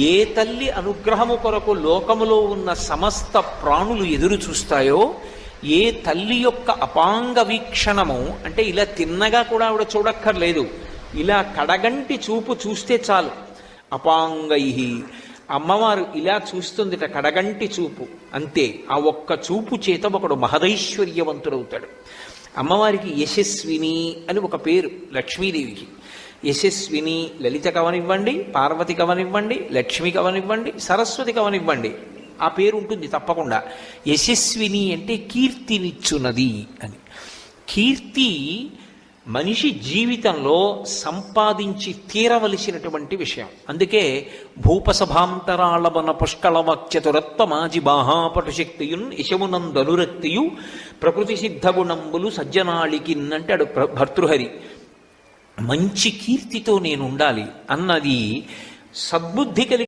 ఏ తల్లి అనుగ్రహము కొరకు లోకములో ఉన్న సమస్త ప్రాణులు ఎదురు చూస్తాయో, ఏ తల్లి యొక్క అపాంగ వీక్షణము అంటే ఇలా తిన్నగా కూడా ఆవిడ చూడక్కర్లేదు, ఇలా కడగంటి చూపు చూస్తే చాలు. అపాంగై అమ్మవారు ఇలా చూస్తుందిట, కడగంటి చూపు అంతే. ఆ ఒక్క చూపు చేత ఒకడు మహదైశ్వర్యవంతుడవుతాడు. అమ్మవారికి యశస్విని అని ఒక పేరు లక్ష్మీదేవికి. యశస్విని లలిత కవనివ్వండి, పార్వతి కవనివ్వండి, లక్ష్మి కవనివ్వండి, సరస్వతి కవనివ్వండి, ఆ పేరు ఉంటుంది తప్పకుండా. యశస్విని అంటే కీర్తినిచ్చున్నది అని. కీర్తి మనిషి జీవితంలో సంపాదించి తీరవలసినటువంటి విషయం. అందుకే భూపసభాంతరాళవన పుష్కళవాక్యతురత్వమాజి బాహాపటుశక్తియున్ యశమునందనురక్తియు ప్రకృతి సిద్ధగుణంబులు సజ్జనాళికిన్ అంటాడు భర్తృహరి. మంచి కీర్తితో నేను ఉండాలి అన్నది సద్బుద్ధి కలిగి